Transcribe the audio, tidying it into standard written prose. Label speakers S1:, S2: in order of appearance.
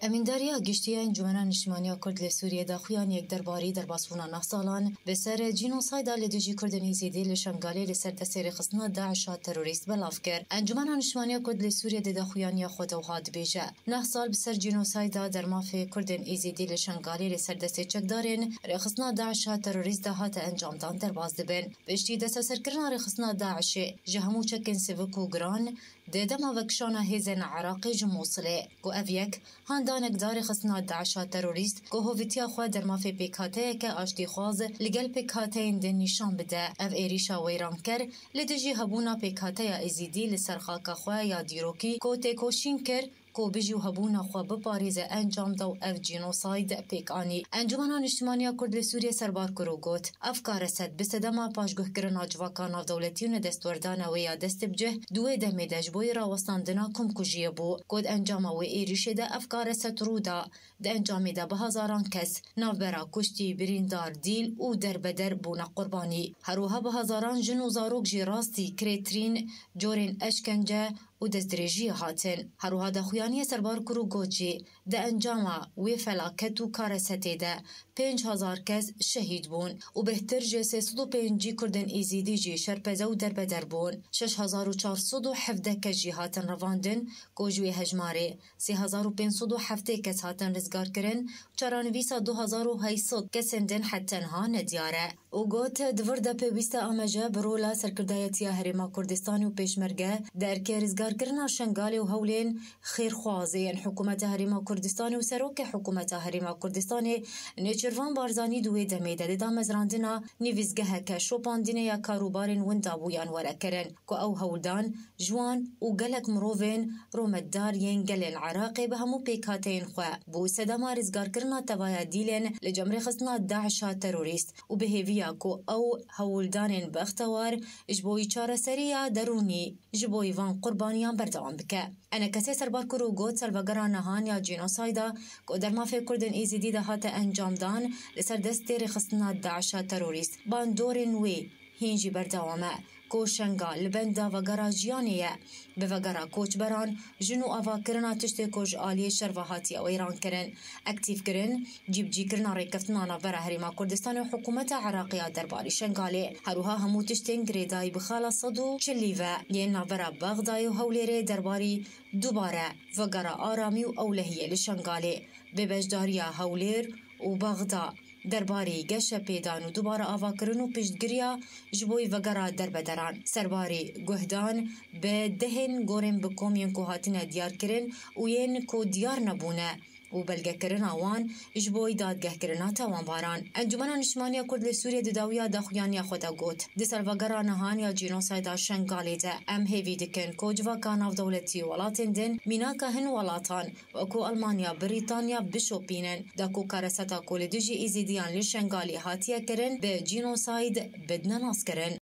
S1: امینداریا گشتیه انجمن نشمانیا کرد لسوریه دا خویان یک درباری در باسفونا نه سالان به سر جینوسایدا لدجی کردن ایزیدی لشنگالی لسر دسیر خصنا داعش تروریست بلاف کرد. انجمن نشمانیا کرد لسوریه دا خویان یا خود و هاد بیجه. نه سال به سر جینوسایدا در مافی کردن ایزیدی لشنگالی لسر دستی چکدارن رخصنا داعش تروریست هات انجام دان در باز دبن. بشتی دست سرکرنا رخصنا داعش جهمو چکن سوکو گران دما وکشانا هزن عراقی جموصله کو اویک هاندانک دار خصنا داعش تروریست کو هویتیا خو در مافی پیکاته که آشتی خواز لگل پیکاته این نشان بده او ایریشا ویران کر لدجی هبونا پیکاته یا ازیدی لسرخاک خو یا دیروکی کو تکوشین کر کو بجو هبونا خو بپاریز انجام دو اف جینوساید پیکانی انجمن اجتماعی کرد سوریه سربار کرو گوت افکار صد بسدما پاشگاه کرنا جواکان دولتیون دستوردان و یا دست بجه دوی دمه دجبوی را وستاندنا کم کجیه بو کود انجام و ایریشه ده افکار صد رودا ده انجام ده به هزاران کس نوبرا کشتی بریندار دیل او در بدر بونا قربانی هروها به هزاران جن و زاروک جی راستی کریترین جورین اشکنجه و دزدریجی هاتن هروها ده خویانی سربار کرو گوچی ده انجام وی فلاکت و کارسته ده 5000 کس شهید بون و بهتر جه 305 کردن ایزیدی جی شرپزه و در بدر بون 6417 کس جی هاتن رواندن گوجوی هجماره 3507 کس هاتن رزگار کرن چرانویسا 2800 کس اندن حتی ها ندیاره و گوت دور ده پیویست آمجه برولا سرکردایتی هرما کردستانی و پیشمرگه در که رزگار کرنا شنگالی و هولین خیرخوازین حکومت هرما کردستانی و سروک حکومت هرما کردستانی نچروان بارزانی دوی دمیده دا مزراندنا نیویزگه که شوپاندینه یا کاروبارین وندابویان وره کرن که او هولدان جوان و گلک مروفین رومددار ین گل العراقی به همو پیکاتین خواه بو سدما رزگار کرنا توایا دیلین لجمر خصنا داعش تروریست و به هیویا که او هولدانین باختوار جبوی چار سریا درونی جبوی وان قربانیان بردوام بکه انا کسی سربار کرو گوت سلوگران نهان یا جینوسایدا که در مافی کردن ایزیدی ده هات انجام دان لسر دست دیر خصنا داعش تروریست باندورین وی هینجی بردوامه کوشنگا لبندا وگرا جیانیه به وگرا کوچ بران جنو آوا کرنا تشتی کوش آلی شروحاتی او ایران کرن اکتیف کرن جیب جی کرنا ریکفتنانا برا هریما کردستان و حکومت عراقیه درباری شنگالی هروها همو تشتین گریدای بخالا صدو چلیوه ینا برا بغدای و هولیره درباری دوباره وگرا آرامی و اولهیه لشنگالی به بجداریا هولیر و بغدا درباری گش پیدان و دوباره آوا کرن و پشتگیریا جبوی وگرا در بدران سرباری گهدان به دهن گورن بکومین که هاتین دیار کرن و ین که دیار نبونه و بلگه کرن آوان جبوی دادگه کرنا تاوان باران انجمن نشمانی کرد لسوریه داویا داخویانی خدا گوت دی سروگرا نهان یا جینوسایدا شنگالی ده ام هیوی دکن که جواکان آف دولتی ولاتن دن میناکا هن ولاتان و که المانیا بریتانیا بشوپینن دا که کارستا کل دیجی ایزیدیان لشنگالی هاتیه کرن به جینوساید بدنا ناس کرن